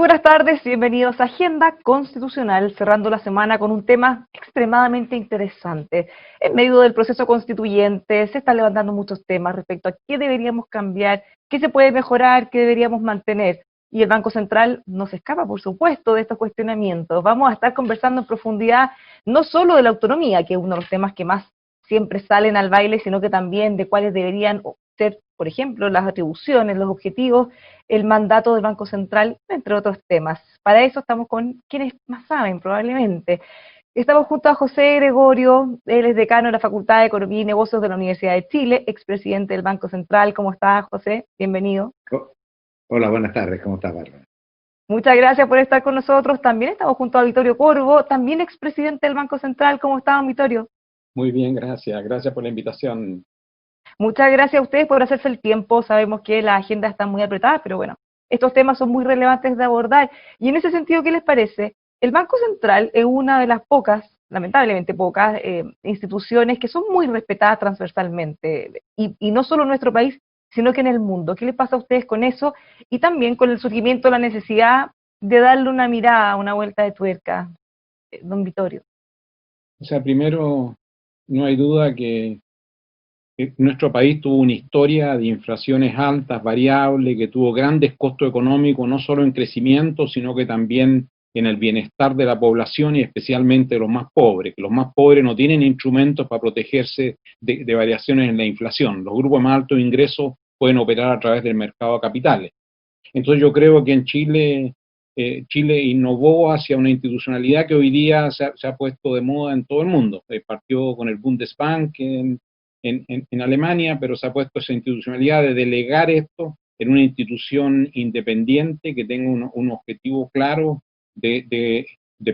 buenas tardes, bienvenidos a Agenda Constitucional, cerrando la semana con un tema extremadamente interesante. En medio del proceso constituyente se están levantando muchos temas respecto a qué deberíamos cambiar, qué se puede mejorar, qué deberíamos mantener. Y el Banco Central no se escapa, por supuesto, de estos cuestionamientos. Vamos a estar conversando en profundidad no solo de la autonomía, que es uno de los temas que más siempre salen al baile, sino que también de cuáles deberían ser, por ejemplo, las atribuciones, los objetivos, el mandato del Banco Central, entre otros temas. Para eso estamos con quienes más saben, probablemente. Estamos junto a José Gregorio, él es decano de la Facultad de Economía y Negocios de la Universidad de Chile, expresidente del Banco Central. ¿Cómo estás, José? Bienvenido. Hola, buenas tardes, ¿cómo estás, Bárbara? Muchas gracias por estar con nosotros. También estamos junto a Vittorio Corvo, también expresidente del Banco Central. ¿Cómo estás, Vittorio? Muy bien, gracias. Gracias por la invitación. Muchas gracias a ustedes por hacerse el tiempo. Sabemos que la agenda está muy apretada, pero bueno, estos temas son muy relevantes de abordar. Y en ese sentido, ¿qué les parece? El Banco Central es una de las pocas, lamentablemente pocas, instituciones que son muy respetadas transversalmente, y no solo en nuestro país, sino que en el mundo. ¿Qué les pasa a ustedes con eso? Y también con el surgimiento de la necesidad de darle una mirada, una vuelta de tuerca, don Vittorio. O sea, primero, no hay duda que nuestro país tuvo una historia de inflaciones altas, variables, que tuvo grandes costos económicos, no solo en crecimiento, sino que también en el bienestar de la población y especialmente de los más pobres, que los más pobres no tienen instrumentos para protegerse de variaciones en la inflación. Los grupos de más altos ingresos pueden operar a través del mercado de capitales. Entonces yo creo que en Chile, Chile innovó hacia una institucionalidad que hoy día se ha puesto de moda en todo el mundo. Partió con el Bundesbank en Alemania, pero se ha puesto esa institucionalidad de delegar esto en una institución independiente que tenga un objetivo claro de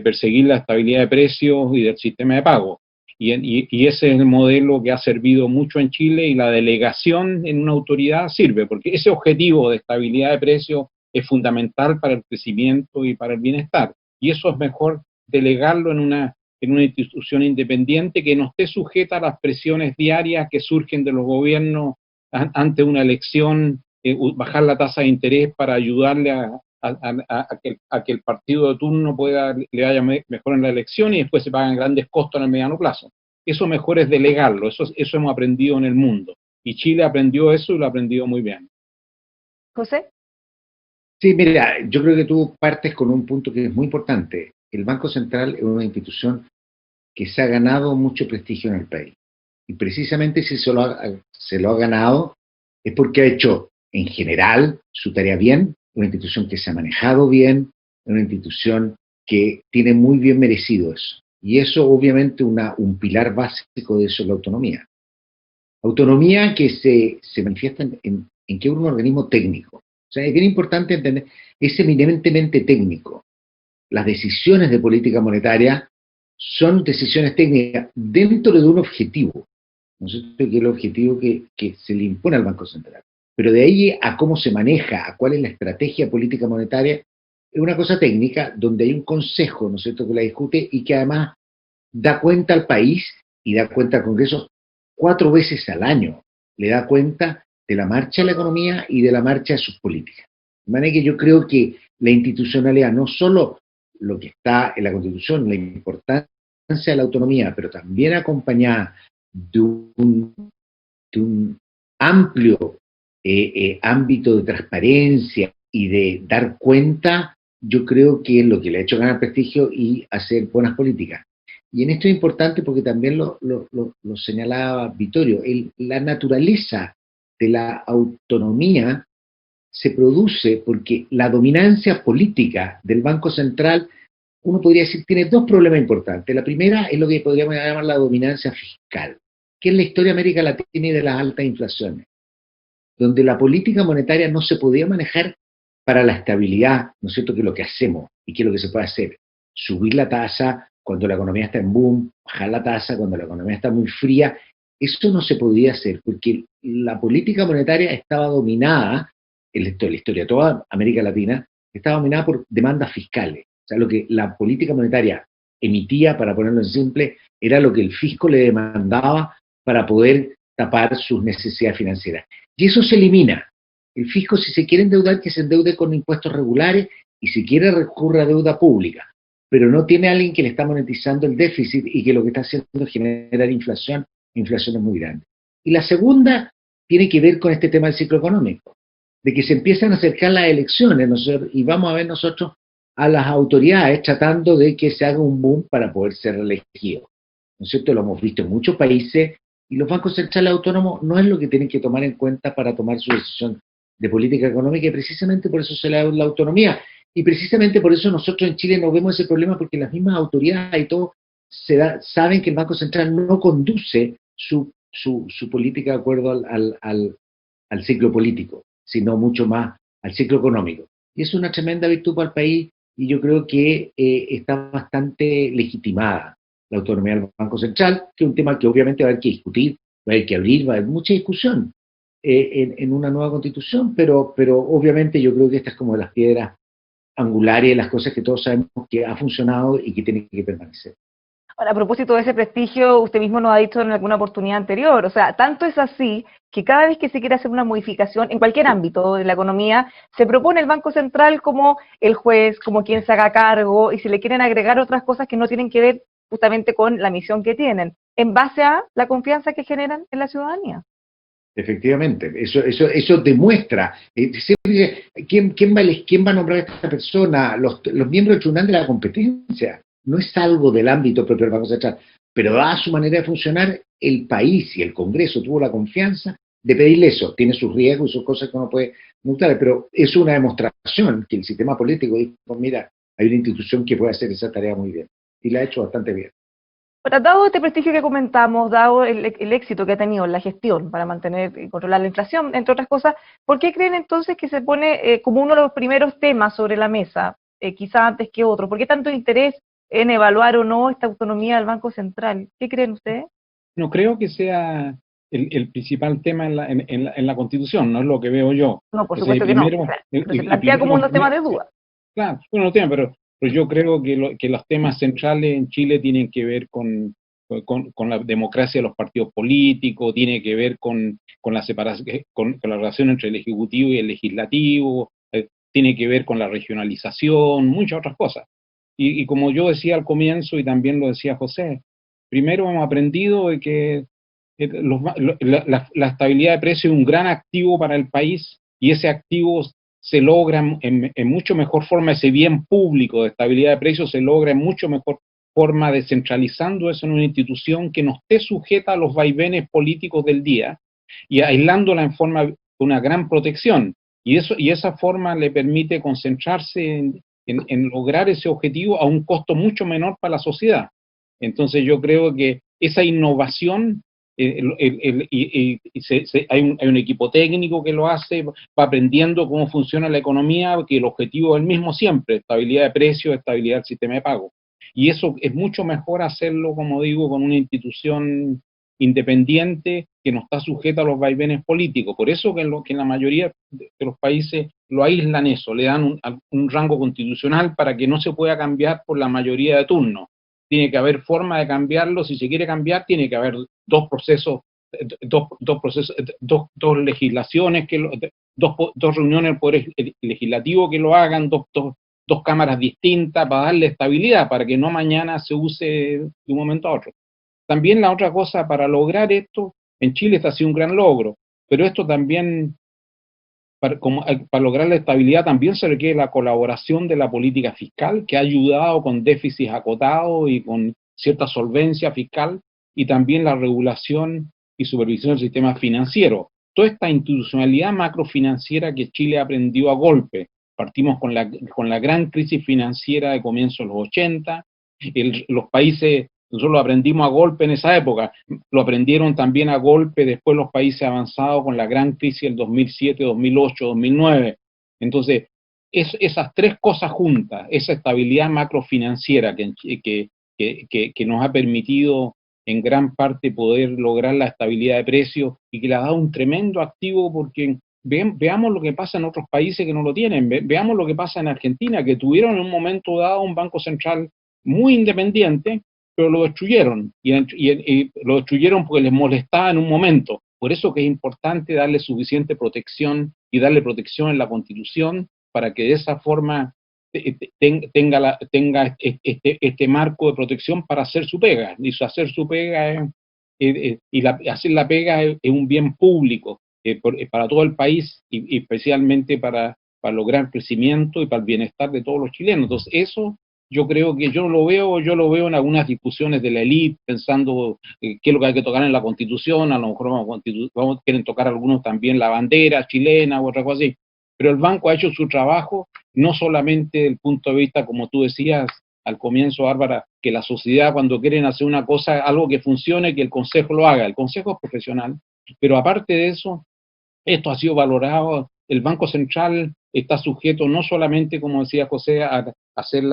perseguir la estabilidad de precios y del sistema de pago. Y ese es el modelo que ha servido mucho en Chile, y la delegación en una autoridad sirve, porque ese objetivo de estabilidad de precios es fundamental para el crecimiento y para el bienestar. Y eso es mejor delegarlo en una institución independiente que no esté sujeta a las presiones diarias que surgen de los gobiernos ante una elección, bajar la tasa de interés para ayudarle a que el partido de turno le vaya mejor en la elección y después se pagan grandes costos en el mediano plazo. Eso mejor es delegarlo, eso hemos aprendido en el mundo. Y Chile aprendió eso y lo ha aprendido muy bien. José. Sí, mira, yo creo que tú partes con un punto que es muy importante. El Banco Central es una institución que se ha ganado mucho prestigio en el país. Y precisamente si se lo ha ganado es porque ha hecho en general su tarea bien, una institución que se ha manejado bien, una institución que tiene muy bien merecido eso. Y eso obviamente un pilar básico de eso es la autonomía. Autonomía que se manifiesta en que es un organismo técnico. O sea, es bien importante entender, es eminentemente técnico. Las decisiones de política monetaria son decisiones técnicas dentro de un objetivo, ¿no es cierto? Que es el objetivo que se le impone al Banco Central. Pero de ahí a cómo se maneja, a cuál es la estrategia política monetaria, es una cosa técnica donde hay un consejo, ¿no es cierto?, que la discute y que además da cuenta al país y da cuenta al Congreso 4 veces al año. Le da cuenta de la marcha de la economía y de la marcha de sus políticas. De manera que yo creo que la institucionalidad, no solo lo que está en la Constitución, la importancia de la autonomía, pero también acompañada de un amplio ámbito de transparencia y de dar cuenta, yo creo que es lo que le ha hecho ganar prestigio y hacer buenas políticas. Y en esto es importante porque también lo señalaba Vittorio, la naturaleza de la autonomía se produce porque la dominancia política del Banco Central, uno podría decir, tiene 2 problemas importantes. La primera es lo que podríamos llamar la dominancia fiscal, que es la historia de América Latina y de las altas inflaciones, donde la política monetaria no se podía manejar para la estabilidad, ¿no es cierto?, que es lo que hacemos y que es lo que se puede hacer. Subir la tasa cuando la economía está en boom, bajar la tasa cuando la economía está muy fría. Eso no se podía hacer porque la política monetaria estaba dominada, en la historia de toda América Latina, estaba dominada por demandas fiscales. O sea, lo que la política monetaria emitía, para ponerlo en simple, era lo que el fisco le demandaba para poder tapar sus necesidades financieras. Y eso se elimina. El fisco, si se quiere endeudar, que se endeude con impuestos regulares, y si quiere recurre a deuda pública, pero no tiene a alguien que le está monetizando el déficit y que lo que está haciendo es generar inflación, inflación es muy grande. Y la segunda tiene que ver con este tema del ciclo económico, de que se empiezan a acercar las elecciones, y vamos a ver nosotros a las autoridades tratando de que se haga un boom para poder ser reelegido. ¿No es cierto? Lo hemos visto en muchos países, y los bancos centrales autónomos no es lo que tienen que tomar en cuenta para tomar su decisión de política económica, y precisamente por eso se le da la autonomía. Y precisamente por eso nosotros en Chile no vemos ese problema, porque las mismas autoridades y todo saben que el Banco Central no conduce su política de acuerdo al ciclo político, sino mucho más al ciclo económico. Y es una tremenda virtud para el país, y yo creo que está bastante legitimada la autonomía del Banco Central, que es un tema que obviamente va a haber que discutir, va a haber que abrir, va a haber mucha discusión en una nueva constitución, pero obviamente yo creo que esta es como de las piedras angulares, de las cosas que todos sabemos que ha funcionado y que tiene que permanecer. Ahora, a propósito de ese prestigio, usted mismo nos ha dicho en alguna oportunidad anterior, o sea, tanto es así que cada vez que se quiere hacer una modificación en cualquier ámbito de la economía, se propone el Banco Central como el juez, como quien se haga cargo, y se le quieren agregar otras cosas que no tienen que ver justamente con la misión que tienen, en base a la confianza que generan en la ciudadanía. Efectivamente, eso demuestra. ¿Quién va a nombrar a esta persona? Los miembros del Tribunal de la Competencia. No es algo del ámbito propio del Banco Central, pero a su manera de funcionar, el país y el Congreso tuvo la confianza de pedirle eso. Tiene sus riesgos y sus cosas que uno puede multar, pero es una demostración que el sistema político dijo, mira, hay una institución que puede hacer esa tarea muy bien, y la ha hecho bastante bien. Ahora, dado este prestigio que comentamos, dado el éxito que ha tenido en la gestión para mantener y controlar la inflación, entre otras cosas, ¿por qué creen entonces que se pone como uno de los primeros temas sobre la mesa, quizá antes que otro? ¿Por qué tanto interés en evaluar o no esta autonomía del Banco Central? ¿Qué creen ustedes? No creo que sea el principal tema en la Constitución, no es lo que veo yo. No, por O sea, supuesto que no, pero se plantea como un tema de duda. Claro, bueno, tema, pero yo creo que los temas centrales en Chile tienen que ver con la democracia de los partidos políticos, tiene que ver con la separación, con la relación entre el Ejecutivo y el Legislativo, tiene que ver con la regionalización, muchas otras cosas. Y como yo decía al comienzo, y también lo decía José, primero hemos aprendido de que la estabilidad de precios es un gran activo para el país, y ese activo se logra en mucho mejor forma, ese bien público de estabilidad de precios se logra en mucho mejor forma descentralizando eso en una institución que no esté sujeta a los vaivenes políticos del día y aislándola en forma de una gran protección. Y esa forma le permite concentrarse en lograr ese objetivo a un costo mucho menor para la sociedad. Entonces yo creo que esa innovación, hay un equipo técnico que lo hace, va aprendiendo cómo funciona la economía, que el objetivo es el mismo siempre, estabilidad de precios, estabilidad del sistema de pago. Y eso es mucho mejor hacerlo, como digo, con una institución independiente que no está sujeta a los vaivenes políticos. Por eso que en la mayoría de los países lo aíslan eso, le dan un rango constitucional para que no se pueda cambiar por la mayoría de turnos. Tiene que haber forma de cambiarlo. Si se quiere cambiar, tiene que haber dos legislaciones, dos reuniones del Poder Legislativo que lo hagan, dos cámaras distintas para darle estabilidad, para que no mañana se use de un momento a otro. También la otra cosa, para lograr esto, en Chile está ha sido un gran logro, pero esto también, para lograr la estabilidad, también se requiere la colaboración de la política fiscal, que ha ayudado con déficits acotados y con cierta solvencia fiscal, y también la regulación y supervisión del sistema financiero. Toda esta institucionalidad macrofinanciera que Chile aprendió a golpe. Partimos con la gran crisis financiera de comienzos de los 80, los países, nosotros lo aprendimos a golpe en esa época, lo aprendieron también a golpe después los países avanzados con la gran crisis del 2007, 2008, 2009. Entonces, esas tres cosas juntas, esa estabilidad macrofinanciera que nos ha permitido en gran parte poder lograr la estabilidad de precios y que le ha dado un tremendo activo, porque veamos lo que pasa en otros países que no lo tienen, veamos lo que pasa en Argentina, que tuvieron en un momento dado un banco central muy independiente, pero lo destruyeron, y lo destruyeron porque les molestaba en un momento. Por eso que es importante darle suficiente protección y darle protección en la Constitución para que de esa forma tenga este marco de protección para hacer su pega. Y hacer su pega hacer la pega es un bien público para todo el país y especialmente para lograr crecimiento y para el bienestar de todos los chilenos. Entonces, eso yo creo que yo lo veo en algunas discusiones de la élite, pensando qué es lo que hay que tocar en la Constitución. A lo mejor quieren tocar algunos también la bandera chilena u otra cosa así. Pero el banco ha hecho su trabajo, no solamente desde el punto de vista, como tú decías al comienzo, Bárbara, que la sociedad cuando quieren hacer una cosa, algo que funcione, que el consejo lo haga. El consejo es profesional, pero aparte de eso, esto ha sido valorado. El Banco Central está sujeto no solamente, como decía José, a hacer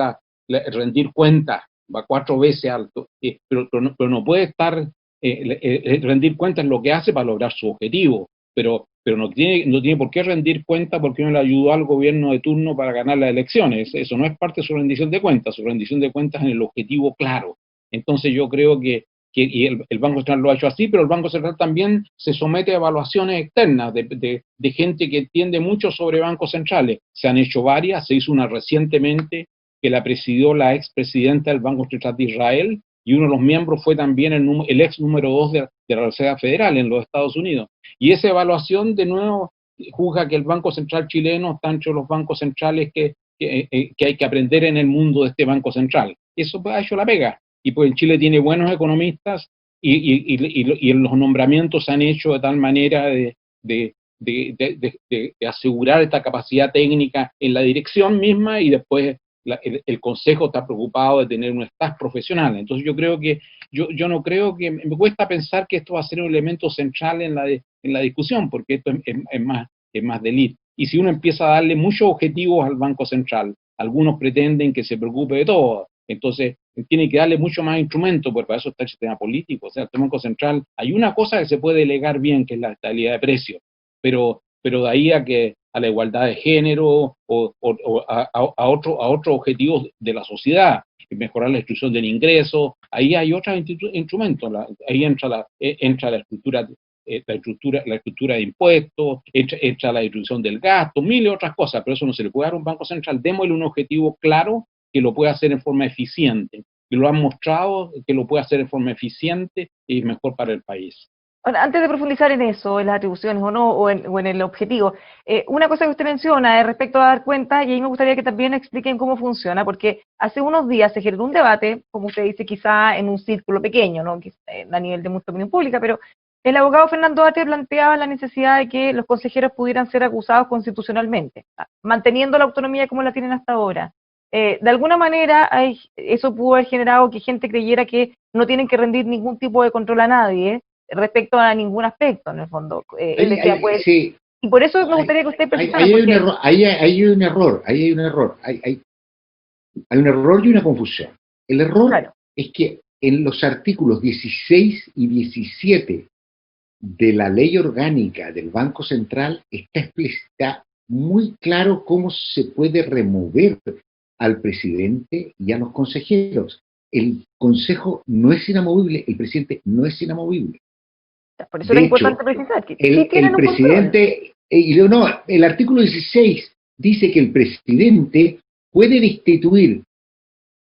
rendir cuentas, va 4 veces alto, pero no puede estar, rendir cuentas es lo que hace para lograr su objetivo, pero no tiene por qué rendir cuentas porque no le ayudó al gobierno de turno para ganar las elecciones. Eso no es parte de su rendición de cuentas en el objetivo claro. Entonces yo creo que y el Banco Central lo ha hecho así, pero el Banco Central también se somete a evaluaciones externas de gente que entiende mucho sobre bancos centrales. Se han hecho varias, se hizo una recientemente que la presidió la expresidenta del Banco Central de Israel, y uno de los miembros fue también el ex número 2 de la Reserva Federal en los Estados Unidos. Y esa evaluación, de nuevo, juzga que el Banco Central chileno está entre los bancos centrales que hay que aprender en el mundo de este Banco Central. Eso ha hecho la pega. Y pues en Chile tiene buenos economistas y los nombramientos se han hecho de tal manera de asegurar esta capacidad técnica en la dirección misma, y después el Consejo está preocupado de tener un staff profesional. Entonces yo creo que, yo no creo que, me cuesta pensar que esto va a ser un elemento central en la discusión, porque esto es más de élite. Y si uno empieza a darle muchos objetivos al Banco Central, algunos pretenden que se preocupe de todo. Entonces, tiene que darle mucho más instrumentos, porque para eso está el sistema político. O sea, el Banco Central, hay una cosa que se puede delegar bien, que es la estabilidad de precios, pero de ahí a la igualdad de género o a otros objetivos de la sociedad, mejorar la distribución del ingreso, ahí hay otros instrumentos. Ahí entra la estructura, la estructura de impuestos, entra la distribución del gasto, mil y otras cosas, pero eso no se le puede dar a un Banco Central. Démosle un objetivo claro que lo pueda hacer en forma eficiente, que lo han mostrado, que lo puede hacer en forma eficiente y mejor para el país. Ahora, antes de profundizar en eso, en las atribuciones o no, o en el objetivo, una cosa que usted menciona es respecto a dar cuenta, y ahí me gustaría que también expliquen cómo funciona, porque hace unos días se generó un debate, como usted dice, quizá en un círculo pequeño, ¿no? A nivel de mucha opinión pública, pero el abogado Fernando Ate planteaba la necesidad de que los consejeros pudieran ser acusados constitucionalmente, manteniendo la autonomía como la tienen hasta ahora. De alguna manera, eso pudo haber generado que gente creyera que no tienen que rendir ningún tipo de control a nadie respecto a ningún aspecto, en el fondo. Él decía, pues, sí, y por eso me gustaría que usted precisara. Ahí hay un error, hay un error y una confusión. El error, claro, es que en los artículos 16 y 17 de la ley orgánica del Banco Central está muy claro cómo se puede remover al presidente y a los consejeros. El consejo no es inamovible, el presidente no es inamovible. Por eso era importante precisar que el presidente, el artículo 16 dice que el presidente puede destituir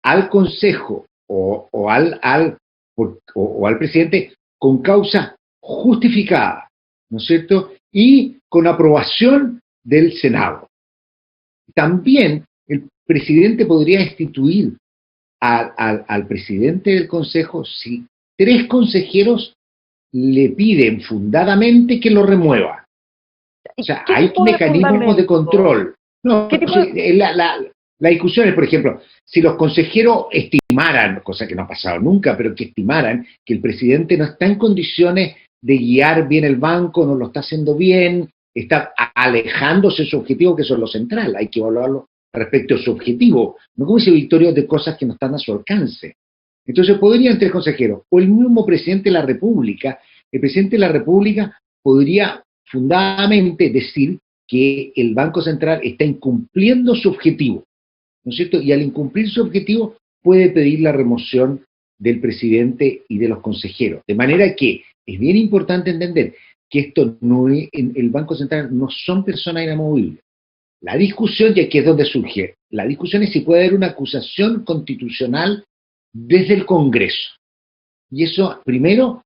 al consejo o al presidente con causa justificada, ¿no es cierto? Y con aprobación del Senado. También el presidente podría destituir al presidente del consejo si 3 consejeros le piden fundadamente que lo remueva. O sea, hay mecanismos de control. No, la discusión es, por ejemplo, si los consejeros estimaran, cosa que no ha pasado nunca, pero que estimaran que el presidente no está en condiciones de guiar bien el banco, no lo está haciendo bien, está alejándose de su objetivo, que eso es lo central, hay que evaluarlo respecto a su objetivo, no como ese victorio de cosas que no están a su alcance. Entonces podrían 3 consejeros, o el mismo presidente de la República. El presidente de la República podría fundadamente decir que el Banco Central está incumpliendo su objetivo, ¿no es cierto? Y al incumplir su objetivo puede pedir la remoción del presidente y de los consejeros. De manera que es bien importante entender que esto no es, el Banco Central no son personas inamovibles. La discusión, y aquí es donde surge, la discusión es si puede haber una acusación constitucional desde el Congreso. Y eso, primero,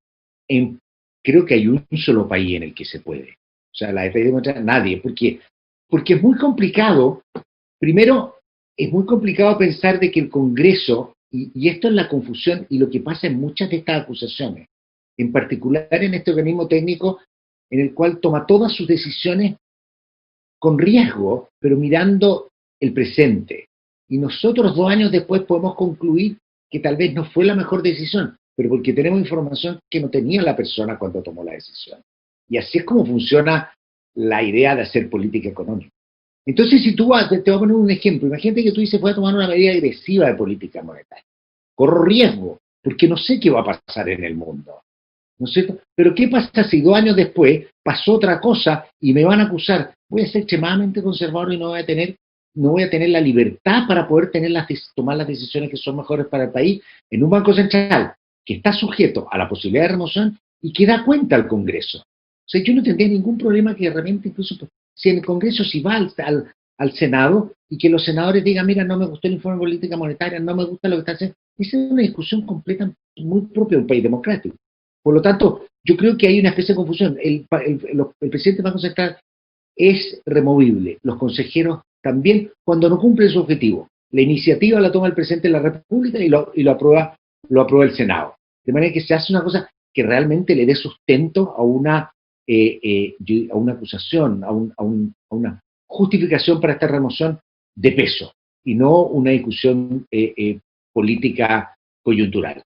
creo que hay un solo país en el que se puede. O sea, la FDP, nadie. ¿Por qué? Porque es muy complicado. Primero, es muy complicado pensar de que el Congreso, y esto es la confusión y lo que pasa en muchas de estas acusaciones, en particular en este organismo técnico, en el cual toma todas sus decisiones con riesgo, pero mirando el presente. Y nosotros 2 años después podemos concluir que tal vez no fue la mejor decisión, pero porque tenemos información que no tenía la persona cuando tomó la decisión. Y así es como funciona la idea de hacer política económica. Entonces, si tú te voy a poner un ejemplo, imagínate que tú dices, voy a tomar una medida agresiva de política monetaria. Corro riesgo, porque no sé qué va a pasar en el mundo. ¿No es cierto? Pero ¿qué pasa si 2 años después pasó otra cosa y me van a acusar? Voy a ser extremadamente conservador y no voy a tener la libertad para poder tomar las decisiones que son mejores para el país en un Banco Central que está sujeto a la posibilidad de remoción y que da cuenta al Congreso. O sea, yo no tendría ningún problema que de repente, incluso si en el Congreso si va al Senado y que los senadores digan, mira, no me gustó el informe de política monetaria, no me gusta lo que está haciendo. Esa es una discusión completa, muy propia de un país democrático. Por lo tanto, yo creo que hay una especie de confusión. El presidente del Banco Central es removible, los consejeros también, cuando no cumplen su objetivo. La iniciativa la toma el presidente de la República y lo aprueba el Senado. De manera que se hace una cosa que realmente le dé sustento a una acusación, a una justificación para esta remoción de peso, y no una discusión política coyuntural.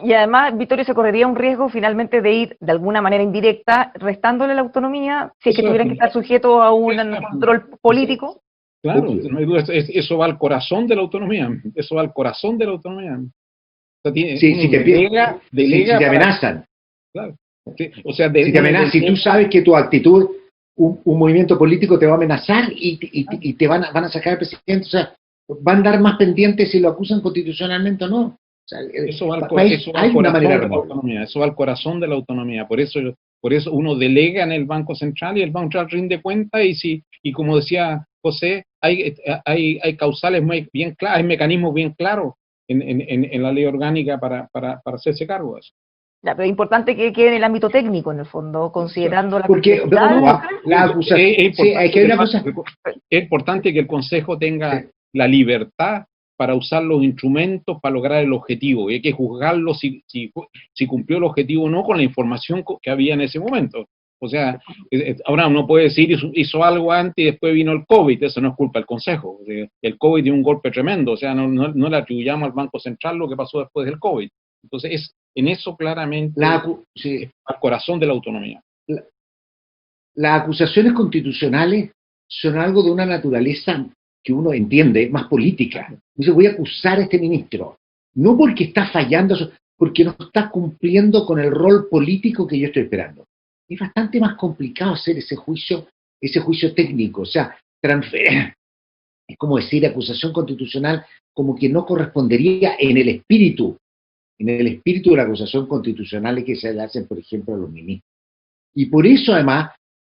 Y además, Vittorio, se correría un riesgo finalmente de ir de alguna manera indirecta, restándole la autonomía, si es que tuvieran que estar sujetos a un control político. Claro, no hay duda, eso va al corazón de la autonomía, eso va al corazón de la autonomía. O sea, si te amenazan. Claro. Sí, o sea, si te amenazan, si tú sabes que tu actitud, un movimiento político te va a amenazar y te van a sacar al presidente, o sea, van a dar más pendientes si lo acusan constitucionalmente o no. O sea, eso va al corazón de la autonomía. Por eso uno delega en el Banco Central y el Banco Central rinde cuenta y como decía José, hay causales bien claras, hay mecanismos bien claros en la ley orgánica para hacerse cargo de eso. Ya, pero es importante que quede en el ámbito técnico, en el fondo, considerando la es importante que el Consejo tenga la libertad para usar los instrumentos para lograr el objetivo, y hay que juzgarlo si cumplió el objetivo o no con la información que había en ese momento. O sea, ahora uno puede decir hizo algo antes y después vino el COVID, eso no es culpa del Consejo. O sea, el COVID dio un golpe tremendo, o sea, no le atribuyamos al Banco Central lo que pasó después del COVID. Entonces, en eso claramente al corazón de la autonomía. Las acusaciones constitucionales son algo de una naturaleza que uno entiende, más política. Dice, voy a acusar a este ministro, no porque está fallando, porque no está cumpliendo con el rol político que yo estoy esperando. Es bastante más complicado hacer ese juicio técnico, o sea, es como decir acusación constitucional como que no correspondería en el espíritu de la acusación constitucional que se le hacen, por ejemplo, a los ministros. Y por eso, además,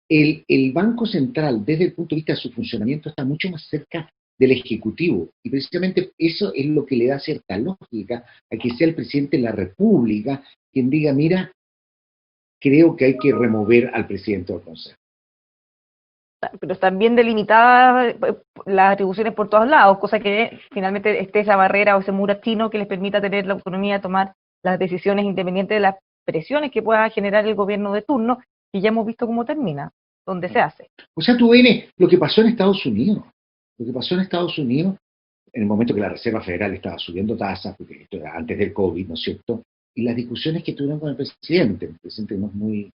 el Banco Central, desde el punto de vista de su funcionamiento, está mucho más cerca del Ejecutivo. Y precisamente eso es lo que le da cierta lógica a que sea el presidente de la República quien diga, mira, creo que hay que remover al presidente del Consejo. Pero están bien delimitadas las atribuciones por todos lados, cosa que finalmente esté esa barrera o ese muro chino que les permita tener la autonomía de tomar las decisiones independientes de las presiones que pueda generar el gobierno de turno, y ya hemos visto cómo termina, dónde se hace. O sea, tú ves lo que pasó en Estados Unidos. Lo que pasó en Estados Unidos, en el momento que la Reserva Federal estaba subiendo tasas, porque esto era antes del COVID, ¿no es cierto? Y las discusiones que tuvieron con el presidente no es muy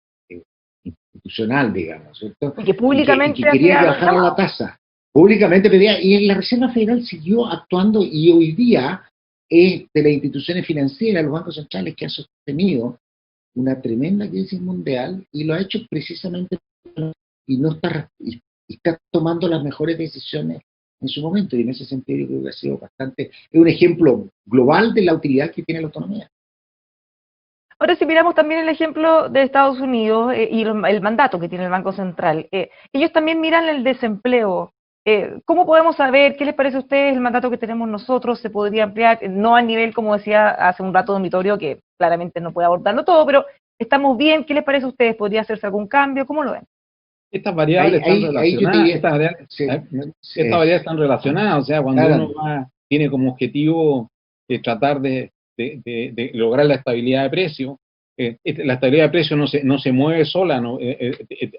institucional, digamos, ¿cierto? Y que públicamente y que quería que bajara la tasa. Públicamente pedía, y la Reserva Federal siguió actuando, y hoy día es de las instituciones financieras, los bancos centrales, que han sostenido una tremenda crisis mundial, y lo ha hecho precisamente y no está tomando las mejores decisiones en su momento, y en ese sentido yo creo que ha sido es un ejemplo global de la utilidad que tiene la autonomía. Ahora, si miramos también el ejemplo de Estados Unidos y el mandato que tiene el Banco Central, ellos también miran el desempleo ¿Cómo podemos saber, qué les parece a ustedes el mandato que tenemos nosotros? ¿Se podría ampliar? No al nivel, como decía hace un rato Dormitorio, que claramente no puede abordarlo todo, pero ¿estamos bien? ¿Qué les parece a ustedes? ¿Podría hacerse algún cambio? ¿Cómo lo ven? Estas variables están Ahí yo te relacionadas, diría, sí, estas variables están relacionadas, o sea, cuando uno tiene como objetivo tratar de lograr la estabilidad de precio, la estabilidad de precio no se mueve sola, ¿no?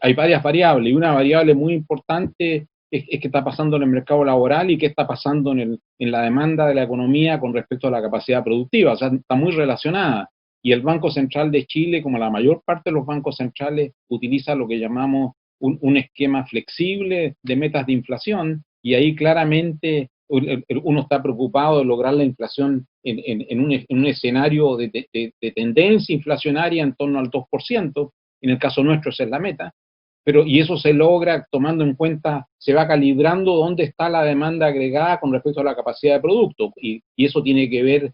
Hay varias variables, y una variable muy importante es qué está pasando en el mercado laboral y qué está pasando en la demanda de la economía con respecto a la capacidad productiva, o sea, está muy relacionada. Y el Banco Central de Chile, como la mayor parte de los bancos centrales, utiliza lo que llamamos un esquema flexible de metas de inflación, y ahí claramente uno está preocupado de lograr la inflación en un escenario de tendencia inflacionaria en torno al 2%, en el caso nuestro esa es la meta, y eso se logra tomando en cuenta, se va calibrando dónde está la demanda agregada con respecto a la capacidad de producto, y eso tiene que ver,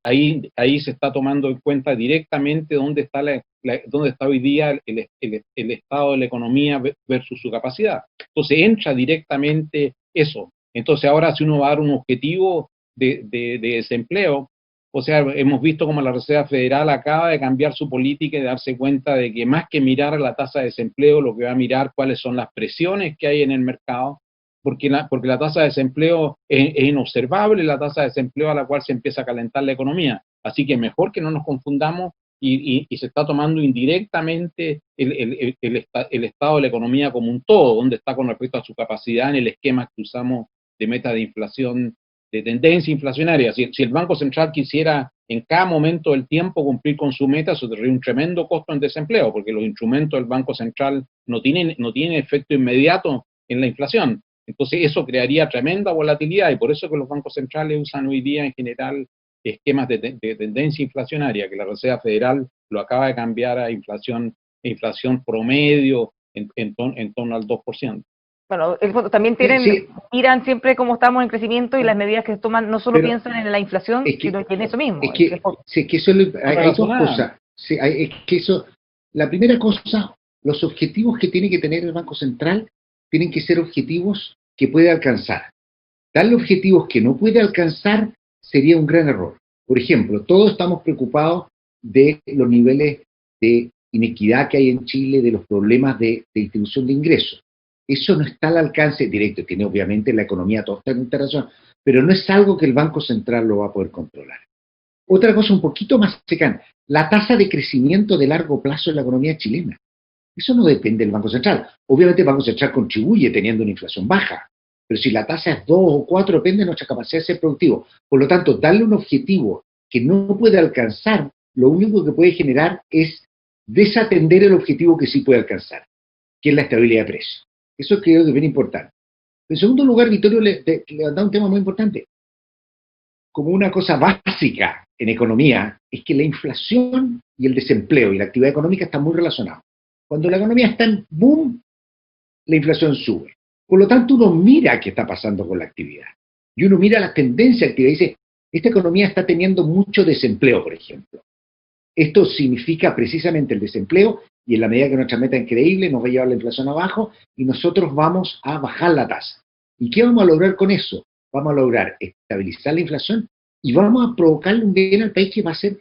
ahí se está tomando en cuenta directamente dónde está hoy día el estado de la economía versus su capacidad. Entonces entra directamente eso. Entonces ahora si uno va a dar un objetivo de desempleo, o sea, hemos visto como la Reserva Federal acaba de cambiar su política y de darse cuenta de que más que mirar la tasa de desempleo, lo que va a mirar cuáles son las presiones que hay en el mercado, porque la tasa de desempleo es inobservable, la tasa de desempleo a la cual se empieza a calentar la economía. Así que mejor que no nos confundamos y se está tomando indirectamente el estado de la economía como un todo, donde está con respecto a su capacidad en el esquema que usamos de meta de inflación, de tendencia inflacionaria. Si el Banco Central quisiera en cada momento del tiempo cumplir con su meta, eso tendría un tremendo costo en desempleo, porque los instrumentos del Banco Central no tienen efecto inmediato en la inflación. Entonces eso crearía tremenda volatilidad, y por eso que los bancos centrales usan hoy día en general esquemas de tendencia inflacionaria, que la Reserva Federal lo acaba de cambiar a inflación promedio en torno al 2%. Bueno, también miran siempre cómo estamos en crecimiento, y las medidas que se toman no solo piensan en la inflación, sino que en eso mismo. Sí, que eso hay dos cosas. Sí, es que eso, la primera cosa, los objetivos que tiene que tener el Banco Central tienen que ser objetivos que puede alcanzar. Darle objetivos que no puede alcanzar sería un gran error. Por ejemplo, todos estamos preocupados de los niveles de inequidad que hay en Chile, de los problemas de distribución de ingresos. Eso no está al alcance directo, tiene obviamente la economía toda esta internacional, pero no es algo que el Banco Central lo va a poder controlar. Otra cosa un poquito más cercana, la tasa de crecimiento de largo plazo en la economía chilena. Eso no depende del Banco Central. Obviamente el Banco Central contribuye teniendo una inflación baja, pero si la tasa es 2 o 4, depende de nuestra capacidad de ser productivo. Por lo tanto, darle un objetivo que no puede alcanzar, lo único que puede generar es desatender el objetivo que sí puede alcanzar, que es la estabilidad de precios. Eso creo que es bien importante. En segundo lugar, Vittorio le da un tema muy importante. Como una cosa básica en economía, es que la inflación y el desempleo y la actividad económica están muy relacionados. Cuando la economía está en boom, la inflación sube. Por lo tanto, uno mira qué está pasando con la actividad. Y uno mira las tendencias de actividad y dice, esta economía está teniendo mucho desempleo, por ejemplo. Esto significa precisamente el desempleo, y en la medida que nuestra meta es increíble, nos va a llevar la inflación abajo y nosotros vamos a bajar la tasa. ¿Y qué vamos a lograr con eso? Vamos a lograr estabilizar la inflación y vamos a provocarle un bien al país que va a ser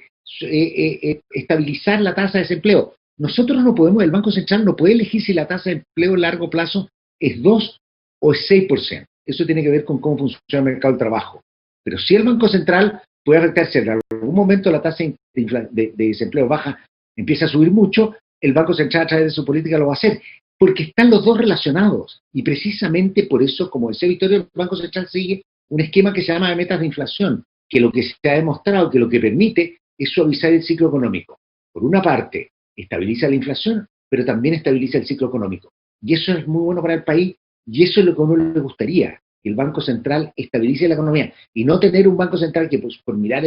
estabilizar la tasa de desempleo. Nosotros no podemos, el Banco Central no puede elegir si la tasa de empleo a largo plazo es 2 o es 6%. Eso tiene que ver con cómo funciona el mercado del trabajo. Pero si el Banco Central puede afectarse, en algún momento la tasa de desempleo baja, empieza a subir mucho, el Banco Central a través de su política lo va a hacer, porque están los dos relacionados. Y precisamente por eso, como decía Vittorio, el Banco Central sigue un esquema que se llama de metas de inflación, que lo que se ha demostrado que lo que permite es suavizar el ciclo económico. Por una parte, estabiliza la inflación, pero también estabiliza el ciclo económico. Y eso es muy bueno para el país, y eso es lo que a uno le gustaría, que el Banco Central estabilice la economía, y no tener un Banco Central que pues, por mirar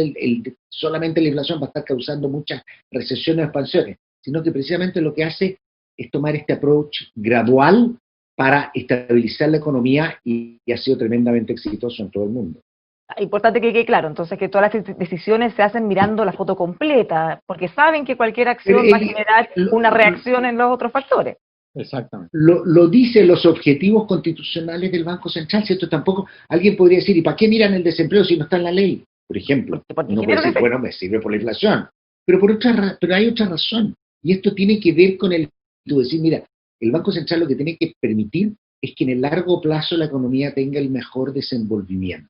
solamente la inflación va a estar causando muchas recesiones o expansiones, sino que precisamente lo que hace es tomar este approach gradual para estabilizar la economía, y ha sido tremendamente exitoso en todo el mundo. Importante que quede claro, entonces, que todas las decisiones se hacen mirando la foto completa, porque saben que cualquier acción va a generar una reacción en los otros factores. Exactamente. Lo dicen los objetivos constitucionales del Banco Central, ¿cierto? Tampoco alguien podría decir, ¿y para qué miran el desempleo si no está en la ley? Por ejemplo, Porque uno puede genera un decir, bueno, efecto. me sirve por la inflación. Pero hay otra razón. Y esto tiene que ver con el decir, mira, el Banco Central lo que tiene que permitir es que en el largo plazo la economía tenga el mejor desenvolvimiento.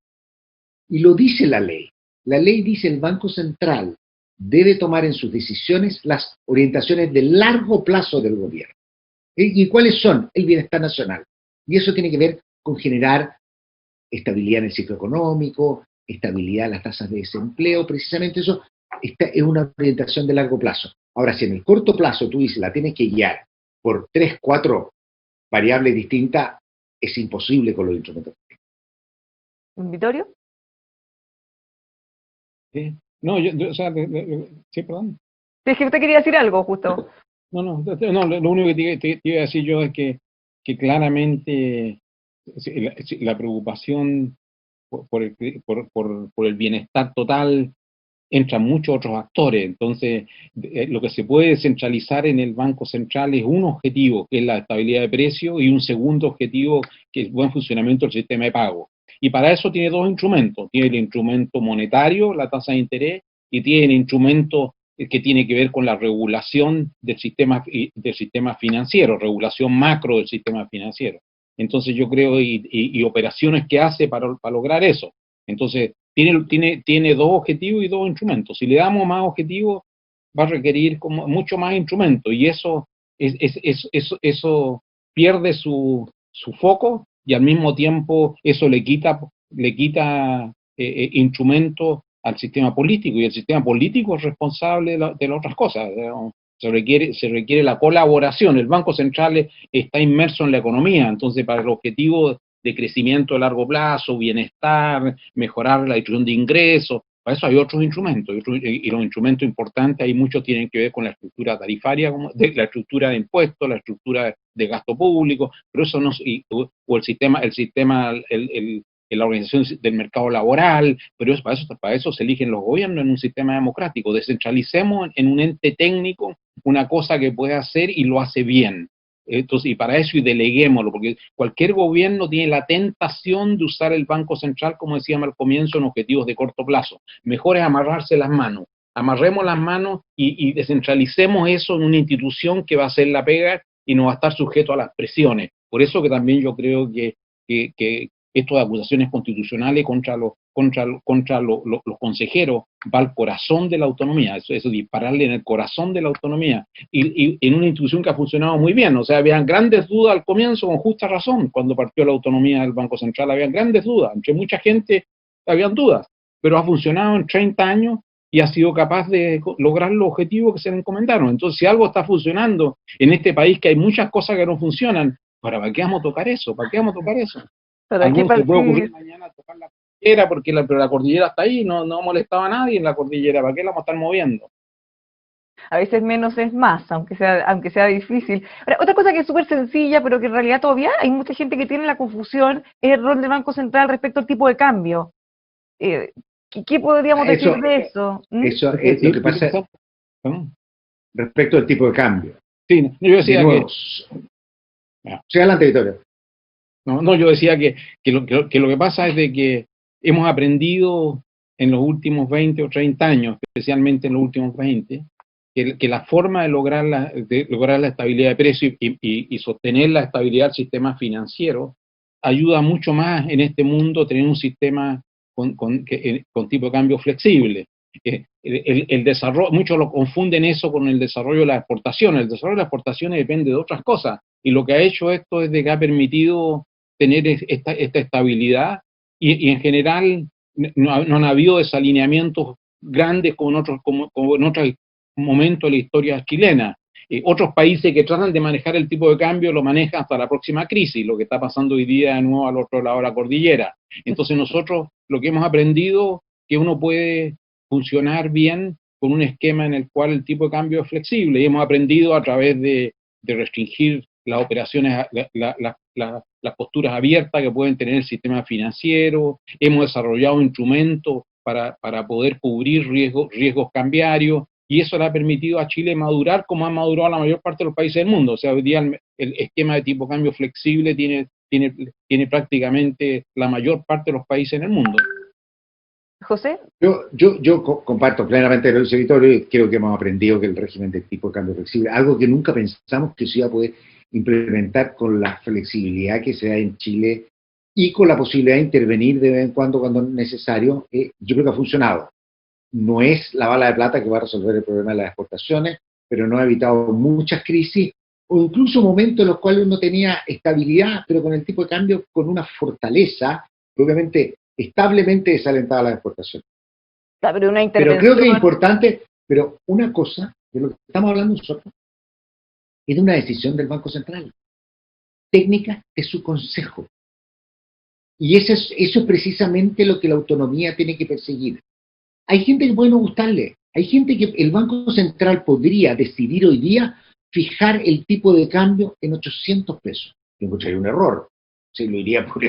Y lo dice la ley. La ley dice el Banco Central debe tomar en sus decisiones las orientaciones de largo plazo del gobierno. ¿Y cuáles son? El bienestar nacional. Y eso tiene que ver con generar estabilidad en el ciclo económico, estabilidad en las tasas de desempleo, precisamente eso. Esta es una orientación de largo plazo. Ahora, si en el corto plazo tú dices la tienes que guiar por 3, 4 variables distintas, es imposible con los instrumentos. ¿Vittorio? ¿Sí? No, o sea, sí, perdón. Si es que usted quería decir algo, justo. No, lo único que te iba a decir yo es que claramente la preocupación por el bienestar total entran muchos otros actores. Entonces, lo que se puede descentralizar en el Banco Central es un objetivo, que es la estabilidad de precios, y un segundo objetivo, que es el buen funcionamiento del sistema de pago. Y para eso tiene dos instrumentos. Tiene el instrumento monetario, la tasa de interés, y tiene el instrumento que tiene que ver con la regulación del sistema financiero, regulación macro del sistema financiero. Entonces yo creo, y operaciones que hace para lograr eso. Entonces, tiene dos objetivos y dos instrumentos. Si le damos más objetivos, va a requerir mucho más instrumentos, y eso pierde su foco, y al mismo tiempo eso le quita instrumentos al sistema político, y el sistema político es responsable de las otras cosas. Se requiere la colaboración. El Banco Central está inmerso en la economía, entonces para el objetivo de crecimiento a largo plazo, bienestar, mejorar la distribución de ingresos, para eso hay otros instrumentos, y los instrumentos importantes, hay muchos tienen que ver con la estructura tarifaria, la estructura de impuestos, la estructura de gasto público, pero eso no, o la organización del mercado laboral, pero para eso se eligen los gobiernos en un sistema democrático. Descentralicemos en un ente técnico una cosa que puede hacer y lo hace bien. Entonces, y para eso, y deleguémoslo, porque cualquier gobierno tiene la tentación de usar el Banco Central, como decíamos al comienzo, en objetivos de corto plazo. Mejor es amarrarse las manos. Amarremos las manos y descentralicemos eso en una institución que va a hacer la pega y no va a estar sujeto a las presiones. Por eso que también yo creo que esto de acusaciones constitucionales contra los consejeros va al corazón de la autonomía, eso dispararle en el corazón de la autonomía, y en una institución que ha funcionado muy bien. O sea, habían grandes dudas al comienzo, con justa razón, cuando partió la autonomía del Banco Central, habían grandes dudas, entre mucha gente habían dudas, pero ha funcionado en 30 años y ha sido capaz de lograr los objetivos que se le encomendaron. Entonces, si algo está funcionando en este país, que hay muchas cosas que no funcionan, ¿para qué vamos a tocar eso? ¿Para qué vamos a tocar eso? Pero hay que Algunos se puede ocurrir partir. mañana tocar la cordillera, pero la cordillera está ahí, no molestaba a nadie en la cordillera, ¿para qué la vamos a estar moviendo? A veces menos es más, aunque sea difícil. Ahora, otra cosa que es súper sencilla, pero que en realidad todavía hay mucha gente que tiene la confusión, es el rol del Banco Central respecto al tipo de cambio. ¿Qué podríamos decir de eso? Eso es lo que pasa respecto al tipo de cambio. Sí, yo decía que... Sí, adelante, Victoria. No, yo decía que lo que pasa es de que hemos aprendido en los últimos 20 o 30 años, especialmente en los últimos 20, que la forma de lograr la estabilidad de precios y sostener la estabilidad del sistema financiero ayuda mucho más en este mundo tener un sistema con tipo de cambio flexible. El desarrollo, muchos lo confunden eso con el desarrollo de las exportaciones. El desarrollo de las exportaciones depende de otras cosas, y lo que ha hecho esto es de que ha permitido tener esta estabilidad, y en general no han habido desalineamientos grandes como en otros momentos de la historia chilena. Otros países que tratan de manejar el tipo de cambio lo manejan hasta la próxima crisis, lo que está pasando hoy día de nuevo al otro lado de la cordillera. Entonces nosotros lo que hemos aprendido, que uno puede funcionar bien con un esquema en el cual el tipo de cambio es flexible, y hemos aprendido a través de restringir las operaciones, las posturas abiertas que pueden tener el sistema financiero. Hemos desarrollado instrumentos para poder cubrir riesgos cambiarios, y eso le ha permitido a Chile madurar como ha madurado la mayor parte de los países del mundo. O sea, hoy día el esquema de tipo de cambio flexible tiene prácticamente la mayor parte de los países en el mundo. José. Yo comparto plenamente el escritorio y creo que hemos aprendido que el régimen de tipo de cambio flexible, algo que nunca pensamos que se iba a poder implementar con la flexibilidad que se da en Chile y con la posibilidad de intervenir de vez en cuando es necesario, yo creo que ha funcionado. No es la bala de plata que va a resolver el problema de las exportaciones, pero no ha evitado muchas crisis o incluso momentos en los cuales uno tenía estabilidad, pero con el tipo de cambio con una fortaleza, que obviamente establemente desalentaba las exportaciones. Pero una Pero creo que es intervención. importante, pero una cosa de lo que estamos hablando nosotros es de una decisión del Banco Central, técnica de su consejo. Y eso es precisamente lo que la autonomía tiene que perseguir. Hay gente que puede no gustarle, hay gente que el Banco Central podría decidir hoy día fijar el tipo de cambio en 800 pesos. Yo encontraría un error, se lo iría por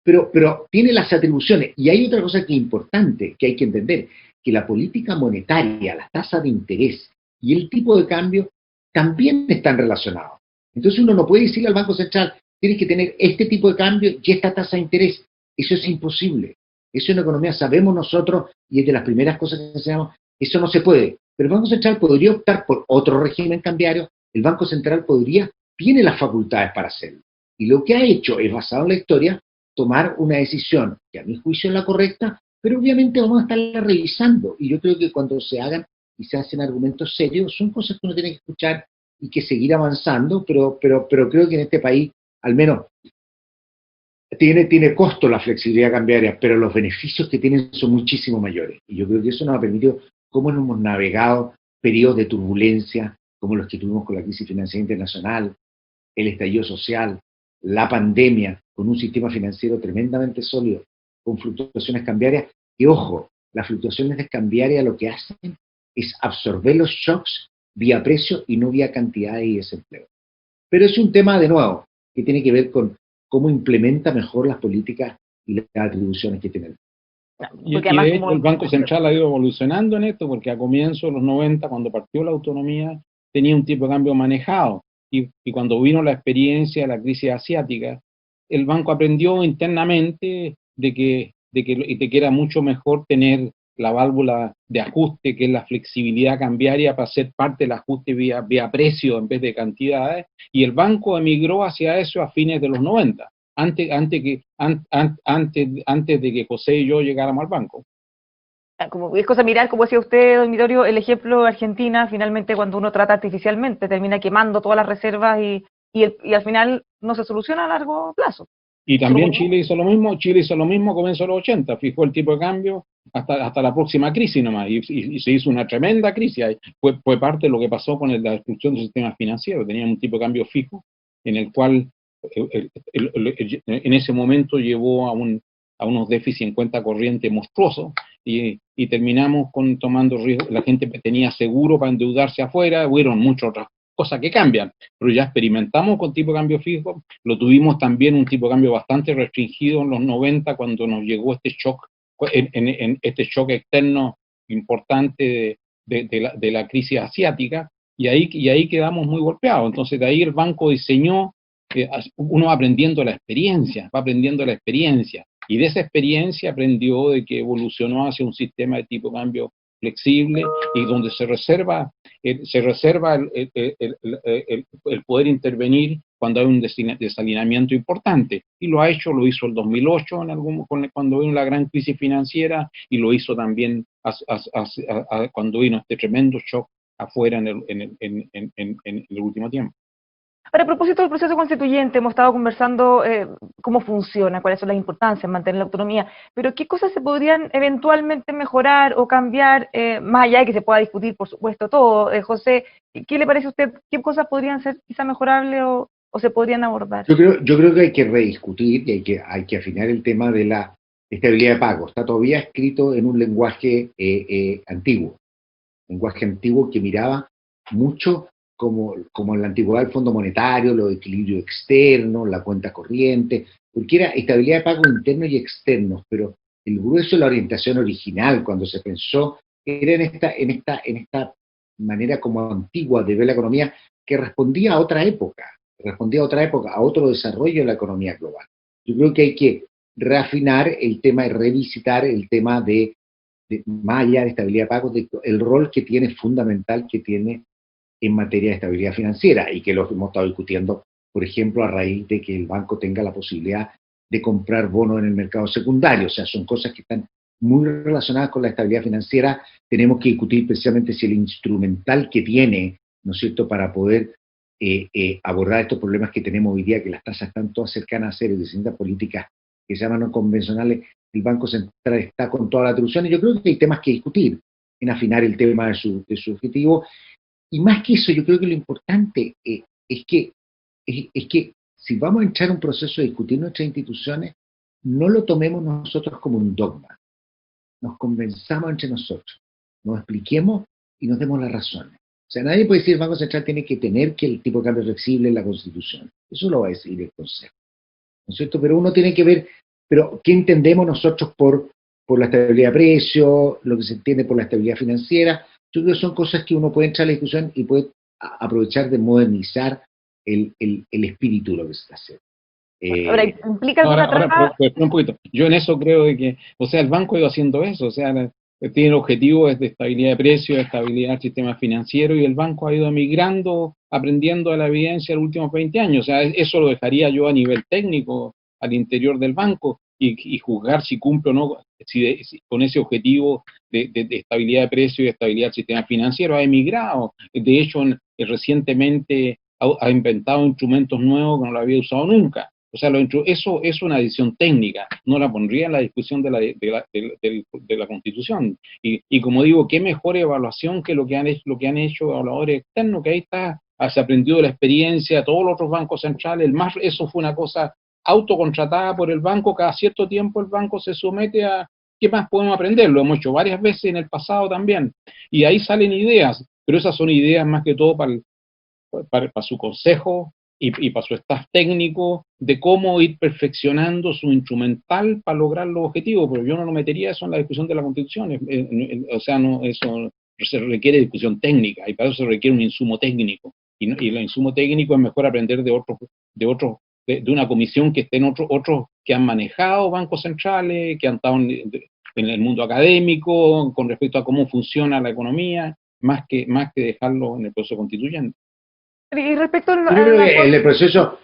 pero tiene las atribuciones. Y hay otra cosa que es importante, que hay que entender, que la política monetaria, la tasa de interés y el tipo de cambio también están relacionados. Entonces uno no puede decirle al Banco Central, tienes que tener este tipo de cambio y esta tasa de interés. Eso es imposible. Eso en economía sabemos nosotros, y es de las primeras cosas que enseñamos, eso no se puede. Pero el Banco Central podría optar por otro régimen cambiario, el Banco Central tiene las facultades para hacerlo. Y lo que ha hecho es, basado en la historia, tomar una decisión que a mi juicio es la correcta, pero obviamente vamos a estarla revisando. Y yo creo que cuando se hagan y se hacen argumentos serios, son cosas que uno tiene que escuchar y que seguir avanzando, pero creo que en este país, al menos, tiene costo la flexibilidad cambiaria, pero los beneficios que tienen son muchísimo mayores. Y yo creo que eso nos ha permitido cómo nos hemos navegado periodos de turbulencia, como los que tuvimos con la crisis financiera internacional, el estallido social, la pandemia, con un sistema financiero tremendamente sólido, con fluctuaciones cambiarias, y ojo, las fluctuaciones cambiarias lo que hacen es absorber los shocks vía precio y no vía cantidad y desempleo. Pero es un tema, de nuevo, que tiene que ver con cómo implementa mejor las políticas y las atribuciones que tiene. Y de hecho el Banco Central ha ido evolucionando en esto, porque a comienzos de los 90, cuando partió la autonomía, tenía un tipo de cambio manejado. Y cuando vino la experiencia de la crisis asiática, el banco aprendió internamente de que era mucho mejor tener la válvula de ajuste, que es la flexibilidad cambiaria, para ser parte del ajuste vía precio en vez de cantidades, y el banco emigró hacia eso a fines de los 90, antes de que José y yo llegáramos al banco. Como es cosa mirar, como decía usted, don Vittorio, el ejemplo de Argentina, finalmente cuando uno trata artificialmente, termina quemando todas las reservas y al final no se soluciona a largo plazo. Y también Chile hizo lo mismo a comienzos de los 80, fijó el tipo de cambio hasta la próxima crisis nomás, y se hizo una tremenda crisis. Fue parte de lo que pasó con la destrucción del sistema financiero. Teníamos un tipo de cambio fijo, en el cual en ese momento llevó a unos déficits en cuenta corriente monstruosos, y terminamos tomando riesgo. La gente tenía seguro para endeudarse afuera, hubieron muchas otras cosas que cambian, pero ya experimentamos con tipo de cambio fijo. Lo tuvimos también un tipo de cambio bastante restringido en los 90, cuando nos llegó este shock, en este shock externo importante de la crisis asiática, y ahí quedamos muy golpeados. Entonces de ahí el banco diseñó, uno va aprendiendo la experiencia, y de esa experiencia aprendió de que evolucionó hacia un sistema de tipo de cambio flexible, y donde se reserva el poder intervenir cuando hay un desalineamiento importante. Y lo hizo el 2008 cuando vino la gran crisis financiera, y lo hizo también cuando vino este tremendo shock afuera en el último tiempo. Ahora, a propósito del proceso constituyente, hemos estado conversando cómo funciona, cuáles son las importancias, mantener la autonomía, pero ¿qué cosas se podrían eventualmente mejorar o cambiar, más allá de que se pueda discutir, por supuesto, todo? José, ¿qué le parece a usted? ¿Qué cosas podrían ser quizá mejorables o se podrían abordar? Yo creo que hay que rediscutir y hay que afinar el tema de la estabilidad de pago. Está todavía escrito en un lenguaje antiguo que miraba mucho como en la antigüedad el Fondo Monetario, los equilibrios externos, la cuenta corriente, porque era estabilidad de pago internos y externos, pero el grueso de la orientación original, cuando se pensó, era en esta manera como antigua de ver la economía, que respondía a otra época. respondía a otra época, a otro desarrollo de la economía global. Yo creo que hay que reafinar el tema y revisitar el tema de más allá de estabilidad de pagos, el rol que tiene fundamental que tiene en materia de estabilidad financiera y que lo hemos estado discutiendo, por ejemplo, a raíz de que el banco tenga la posibilidad de comprar bonos en el mercado secundario. O sea, son cosas que están muy relacionadas con la estabilidad financiera. Tenemos que discutir precisamente si el instrumental que tiene, ¿no es cierto?, para poder abordar estos problemas que tenemos hoy día, que las tasas están todas cercanas a cero y distintas políticas que se llaman no convencionales, el Banco Central está con toda la atribución. Y yo creo que hay temas que discutir en afinar el tema de su objetivo. Y más que eso, yo creo que lo importante es que si vamos a entrar a un proceso de discutir nuestras instituciones, no lo tomemos nosotros como un dogma. Nos convenzamos entre nosotros, nos expliquemos y nos demos las razones. O sea, nadie puede decir que el Banco Central tiene que tener que el tipo de cambio flexible en la Constitución. Eso lo va a decidir el Consejo. ¿No es cierto? Pero uno tiene que ver, pero ¿qué entendemos nosotros por la estabilidad de precios, lo que se entiende por la estabilidad financiera? Yo creo que son cosas que uno puede entrar a la discusión y puede aprovechar de modernizar el espíritu de lo que se está haciendo. Ahora, ¿implica alguna traba? Un poquito. Yo en eso creo de que, o sea, el banco ha ido haciendo eso, o sea, tiene el objetivo de estabilidad de precios, de estabilidad del sistema financiero, y el banco ha ido migrando, aprendiendo de la evidencia en los últimos 20 años. O sea, eso lo dejaría yo a nivel técnico, al interior del banco, y juzgar si cumple o no, si con ese objetivo de estabilidad de precios y de estabilidad del sistema financiero ha emigrado. De hecho, recientemente ha inventado instrumentos nuevos que no lo había usado nunca. O sea, eso es una decisión técnica, no la pondría en la discusión de la Constitución. Y como digo, qué mejor evaluación que lo que han hecho evaluadores externos, que ahí está, se aprendió de la experiencia, todos los otros bancos centrales, eso fue una cosa autocontratada por el banco. Cada cierto tiempo el banco se somete a qué más podemos aprender. Lo hemos hecho varias veces en el pasado también. Y ahí salen ideas, pero esas son ideas más que todo para su consejo y para su staff técnico, de cómo ir perfeccionando su instrumental para lograr los objetivos. Pero yo no lo metería eso en la discusión de la Constitución. O sea, no, eso se requiere discusión técnica, y para eso se requiere un insumo técnico. Y el insumo técnico es mejor aprender de una comisión que estén otros que han manejado bancos centrales, que han estado en el mundo académico, con respecto a cómo funciona la economía, más que dejarlo en el proceso constituyente. Y respecto Yo creo que en el proceso,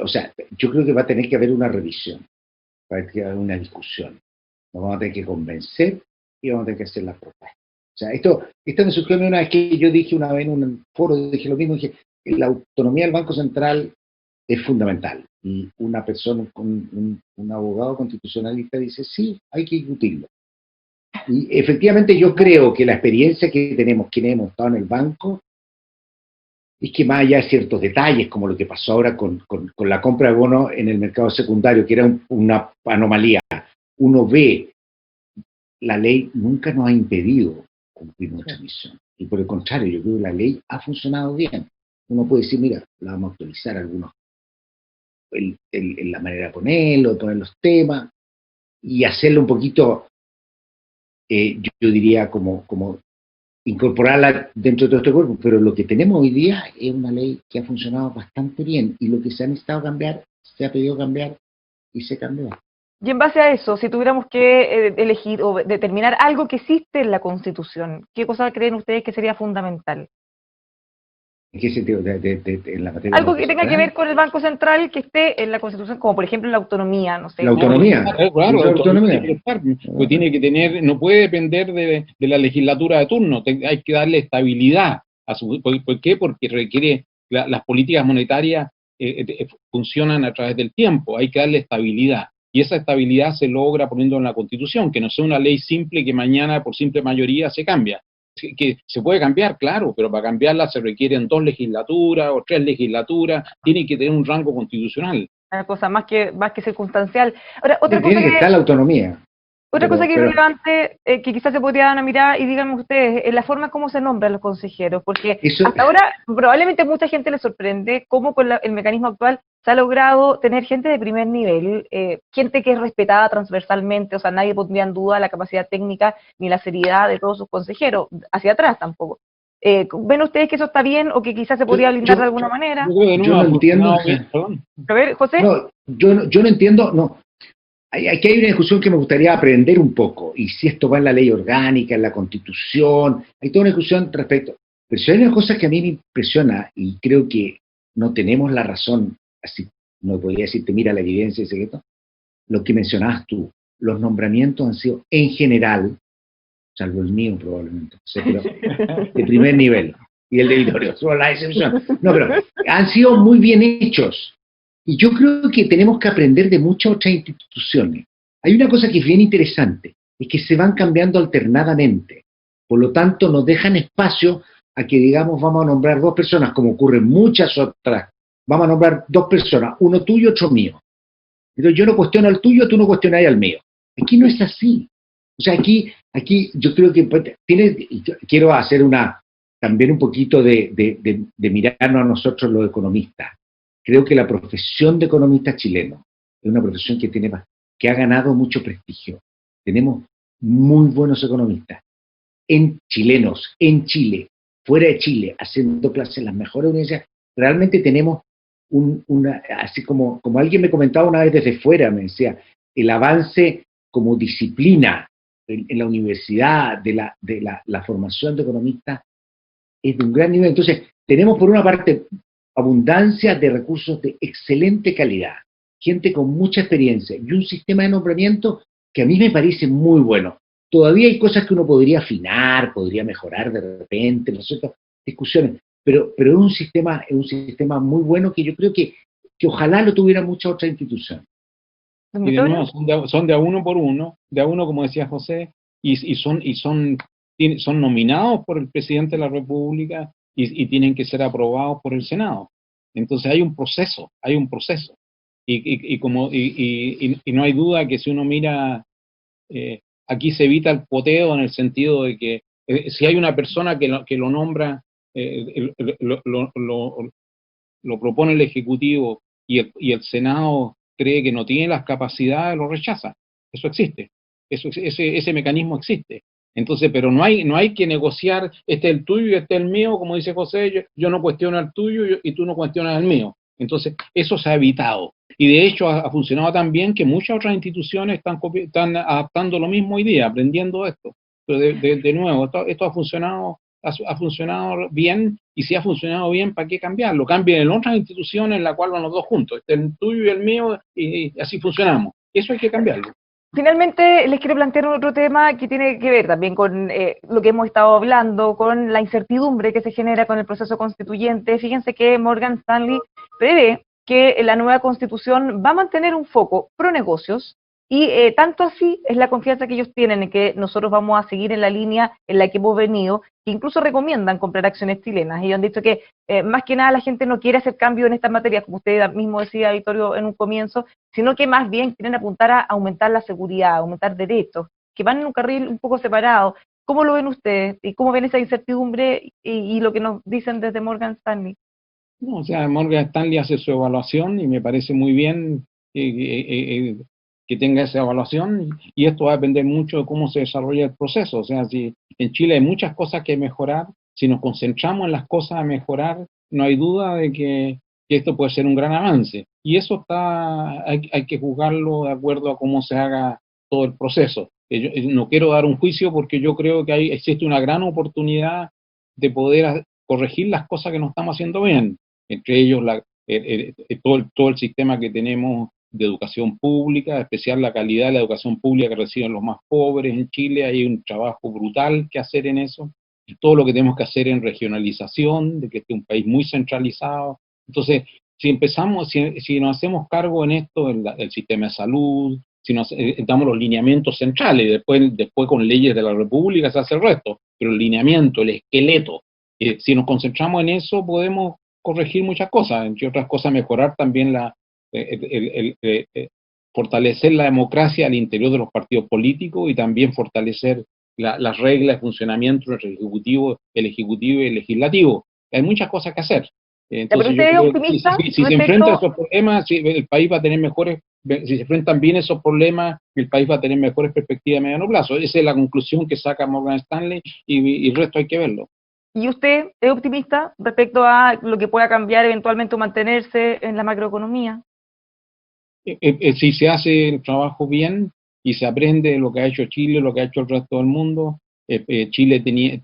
o sea, yo creo que va a tener que haber una revisión, va a tener que haber una discusión. Nos vamos a tener que convencer y vamos a tener que hacer las propuestas. O sea, esto me surgió una vez que yo dije una vez en un foro, dije lo mismo, dije, la autonomía del Banco Central es fundamental. Y una persona, un abogado constitucionalista dice, sí, hay que discutirlo. Y efectivamente yo creo que la experiencia que tenemos, quienes hemos estado en el banco, es que más allá de ciertos detalles, como lo que pasó ahora con la compra de bonos en el mercado secundario, que era una anomalía, uno ve, la ley nunca nos ha impedido cumplir nuestra misión. Y por el contrario, yo creo que la ley ha funcionado bien. Uno puede decir, mira, la vamos a actualizar algunos, la manera de ponerlo, de poner los temas, y hacerlo un poquito, yo diría, como incorporarla dentro de todo este cuerpo, pero lo que tenemos hoy día es una ley que ha funcionado bastante bien, y lo que se ha necesitado cambiar, se ha pedido cambiar y se cambió. Y en base a eso, si tuviéramos que elegir o determinar algo que existe en la Constitución, ¿qué cosa creen ustedes que sería fundamental? ¿En qué sentido? En la materia Algo que tenga que ver con el Banco Central que esté en la Constitución, como por ejemplo la autonomía, no sé. La autonomía. Claro, la autonomía. Pues tiene que tener, no puede depender de la legislatura de turno, hay que darle estabilidad a su. ¿Por qué? Porque requiere, las políticas monetarias funcionan a través del tiempo, hay que darle estabilidad. Y esa estabilidad se logra poniendo en la Constitución, que no sea una ley simple que mañana por simple mayoría se cambia. Que se puede cambiar, claro, pero para cambiarla se requieren 2 legislaturas o 3 legislaturas, tiene que tener un rango constitucional. Una cosa más que circunstancial. Ahora, otra cosa tiene que estar la autonomía. Otra cosa que es relevante, que quizás se podría dar una mirada, y díganme ustedes, es la forma como se nombran los consejeros, porque hasta ahora probablemente a mucha gente le sorprende cómo con el mecanismo actual se ha logrado tener gente de primer nivel, gente que es respetada transversalmente, o sea, nadie pondría en duda la capacidad técnica ni la seriedad de todos sus consejeros, hacia atrás tampoco. ¿Ven ustedes que eso está bien o que quizás se podría blindar de alguna manera? Yo no entiendo. A ver, José. No, yo no entiendo, no. Aquí hay una discusión que me gustaría aprender un poco, y si esto va en la ley orgánica, en la Constitución, hay toda una discusión respecto. Pero si hay una cosa que a mí me impresiona, y creo que no tenemos la razón, así no podría decirte, mira la evidencia y secreto, lo que mencionabas tú, los nombramientos han sido en general, salvo el mío probablemente, pero de primer nivel, y el de Vittorio, solo la excepción. No, pero han sido muy bien hechos. Y yo creo que tenemos que aprender de muchas otras instituciones. Hay una cosa que es bien interesante, es que se van cambiando alternadamente. Por lo tanto, nos dejan espacio a que, digamos, vamos a nombrar dos personas, como ocurre en muchas otras. Vamos a nombrar dos personas, uno tuyo y otro mío. Entonces yo no cuestiono al tuyo, tú no cuestionas al mío. Aquí no es así. O sea, aquí yo creo que quiero hacer también un poquito de mirarnos a nosotros los economistas. Creo que la profesión de economista chileno es una profesión que ha ganado mucho prestigio. Tenemos muy buenos economistas, chilenos, en Chile, fuera de Chile, haciendo clases en las mejores universidades. Realmente tenemos así como alguien me comentaba una vez desde fuera, me decía, el avance como disciplina en la universidad, de la formación de economistas, es de un gran nivel. Entonces, tenemos por una parte abundancia de recursos de excelente calidad, gente con mucha experiencia y un sistema de nombramiento que a mí me parece muy bueno. Todavía hay cosas que uno podría afinar, podría mejorar de repente, ¿no es cierto? Discusiones, pero es un sistema muy bueno que yo creo que ojalá lo tuviera muchas otras instituciones. Y de nuevo, son de a uno por uno, de a uno, como decía José, y son nominados por el presidente de la República y tienen que ser aprobados por el Senado. Entonces hay un proceso. Y no hay duda que si uno mira, aquí se evita el poteo en el sentido de que si hay una persona que lo nombra, lo propone el Ejecutivo y el Senado cree que no tiene las capacidades, lo rechaza. Eso existe. Ese mecanismo existe. Entonces, pero no hay que negociar, este es el tuyo y este es el mío, como dice José, yo no cuestiono el tuyo y tú no cuestionas el mío. Entonces, eso se ha evitado. Y de hecho ha funcionado tan bien que muchas otras instituciones están adaptando lo mismo hoy día, aprendiendo esto. Pero de nuevo, esto ha funcionado bien, y si ha funcionado bien, ¿para qué cambiarlo? Cambien en otras instituciones en la cual van los dos juntos, el tuyo y el mío, y así funcionamos. Eso hay que cambiarlo. Finalmente, les quiero plantear otro tema que tiene que ver también con lo que hemos estado hablando, con la incertidumbre que se genera con el proceso constituyente. Fíjense que Morgan Stanley prevé que la nueva constitución va a mantener un foco pro negocios, y tanto así es la confianza que ellos tienen en que nosotros vamos a seguir en la línea en la que hemos venido, que incluso recomiendan comprar acciones chilenas. Ellos han dicho que más que nada la gente no quiere hacer cambio en estas materias, como usted mismo decía, Vittorio, en un comienzo, sino que más bien quieren apuntar a aumentar la seguridad, aumentar derechos, que van en un carril un poco separado. ¿Cómo lo ven ustedes? ¿Y cómo ven esa incertidumbre y lo que nos dicen desde Morgan Stanley? No, o sea, Morgan Stanley hace su evaluación y me parece muy bien que tenga esa evaluación, y esto va a depender mucho de cómo se desarrolla el proceso. O sea, si en Chile hay muchas cosas que mejorar, si nos concentramos en las cosas a mejorar, no hay duda de que esto puede ser un gran avance. Y eso hay que juzgarlo de acuerdo a cómo se haga todo el proceso. Yo no quiero dar un juicio porque yo creo que existe una gran oportunidad de poder corregir las cosas que no estamos haciendo bien, entre ellos todo el sistema que tenemos de educación pública, en especial la calidad de la educación pública que reciben los más pobres en Chile. Hay un trabajo brutal que hacer en eso, y todo lo que tenemos que hacer en regionalización, de que esté un país muy centralizado. Entonces, si nos hacemos cargo en esto, el sistema de salud, si nos damos los lineamientos centrales, y después con leyes de la República se hace el resto, pero el lineamiento, el esqueleto, si nos concentramos en eso, podemos corregir muchas cosas, entre otras cosas mejorar también fortalecer la democracia al interior de los partidos políticos, y también fortalecer las reglas de funcionamiento entre el ejecutivo y el legislativo. Hay muchas cosas que hacer. Entonces, yo creo que si se enfrenta a esos problemas, el país va a tener si se enfrentan bien esos problemas, el país va a tener mejores perspectivas a mediano plazo. Esa es la conclusión que saca Morgan Stanley, y el resto hay que verlo. ¿Y usted es optimista respecto a lo que pueda cambiar eventualmente o mantenerse en la macroeconomía? Si se hace el trabajo bien y se aprende lo que ha hecho Chile, lo que ha hecho el resto del mundo, Chile tenía,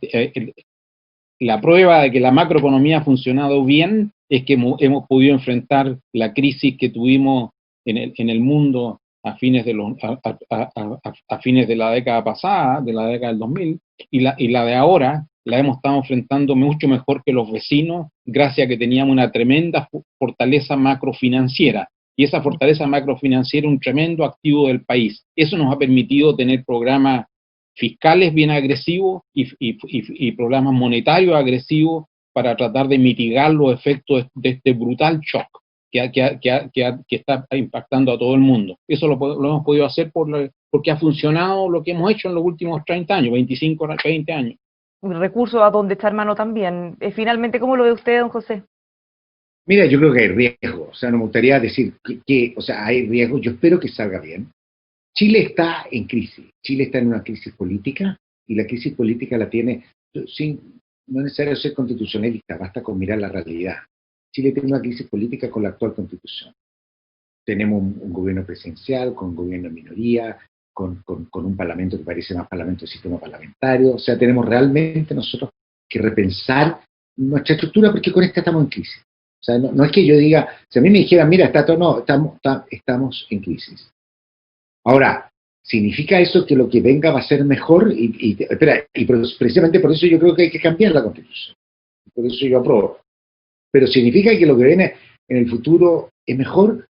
la prueba de que la macroeconomía ha funcionado bien es que hemos podido enfrentar la crisis que tuvimos en el mundo a fines a fines de la década pasada, de la década del 2000, y la de ahora la hemos estado enfrentando mucho mejor que los vecinos, gracias a que teníamos una tremenda fortaleza macrofinanciera. Y esa fortaleza macrofinanciera es un tremendo activo del país. Eso nos ha permitido tener programas fiscales bien agresivos y programas monetarios agresivos para tratar de mitigar los efectos de este brutal shock que está impactando a todo el mundo. Eso lo hemos podido hacer porque ha funcionado lo que hemos hecho en los últimos 30 años, 25, 20 años. Recursos a donde echar mano también. Finalmente, ¿cómo lo ve usted, don José? Mira, yo creo que hay riesgo, o sea, no me gustaría decir o sea, hay riesgo, yo espero que salga bien. Chile está en crisis, Chile está en una crisis política, y la crisis política la tiene, no es necesario ser constitucionalista, basta con mirar la realidad. Chile tiene una crisis política con la actual constitución. Tenemos un gobierno presidencial, con un gobierno de minoría, con un parlamento que parece más parlamento del sistema parlamentario, o sea, tenemos realmente nosotros que repensar nuestra estructura, porque con esta estamos en crisis. O sea, no es que yo diga, si a mí me dijeran, mira, está todo, no, estamos en crisis. Ahora, ¿significa eso que lo que venga va a ser mejor? Precisamente por eso yo creo que hay que cambiar la Constitución. Por eso yo apruebo. Pero ¿significa que lo que viene en el futuro es mejor?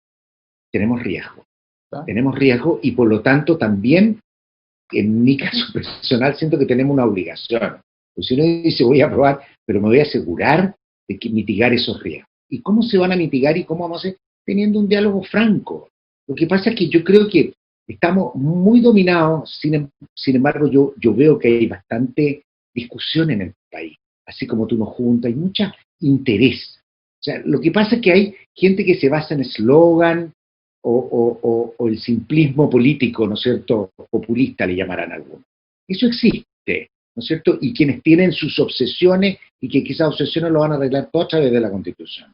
Tenemos riesgo. Tenemos riesgo y por lo tanto también, en mi caso personal, siento que tenemos una obligación. Pues si uno dice voy a aprobar, pero me voy a asegurar de que mitigar esos riesgos. ¿Y cómo se van a mitigar y cómo vamos a hacer? Teniendo un diálogo franco. Lo que pasa es que yo creo que estamos muy dominados, sin embargo yo veo que hay bastante discusión en el país, así como tú nos juntas, hay mucho interés. O sea, lo que pasa es que hay gente que se basa en eslogan o el simplismo político, ¿no es cierto?, populista le llamarán algunos. Eso existe, ¿no es cierto?, y quienes tienen sus obsesiones y que quizás obsesiones lo van a arreglar todo a través de la Constitución.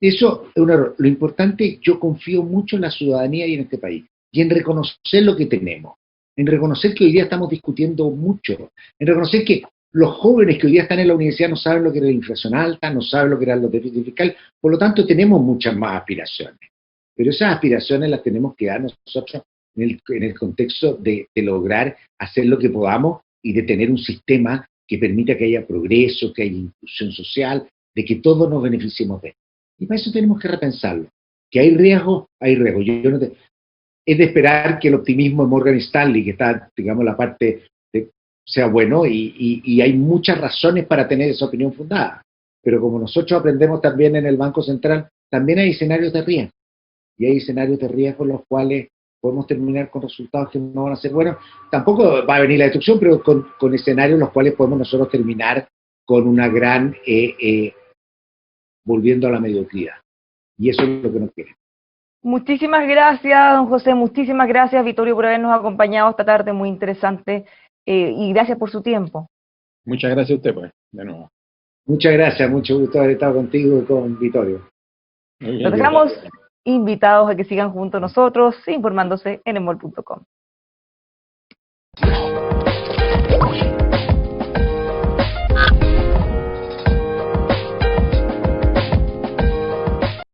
Eso es un error. Lo importante, yo confío mucho en la ciudadanía y en este país, y en reconocer lo que tenemos, en reconocer que hoy día estamos discutiendo mucho, en reconocer que los jóvenes que hoy día están en la universidad no saben lo que era la inflación alta, no saben lo que era los déficits fiscales, por lo tanto tenemos muchas más aspiraciones. Pero esas aspiraciones las tenemos que dar nosotros en el contexto de lograr hacer lo que podamos y de tener un sistema que permita que haya progreso, que haya inclusión social, de que todos nos beneficiemos de él. Y para eso tenemos que repensarlo. ¿Que hay riesgo? Hay riesgo. Es de esperar que el optimismo de Morgan Stanley, que está, digamos, la parte sea bueno, y hay muchas razones para tener esa opinión fundada. Pero como nosotros aprendemos también en el Banco Central, también hay escenarios de riesgo. Y hay escenarios de riesgo en los cuales podemos terminar con resultados que no van a ser buenos. Tampoco va a venir la destrucción, pero con escenarios en los cuales podemos nosotros terminar con una gran volviendo a la mediocridad. Y eso es lo que nos quiere. Muchísimas gracias, don José, muchísimas gracias, Vittorio, por habernos acompañado esta tarde, muy interesante, y gracias por su tiempo. Muchas gracias a usted, pues, de nuevo. Muchas gracias, mucho gusto haber estado contigo y con Vittorio. Los dejamos invitados a que sigan junto a nosotros, informándose en emol.com.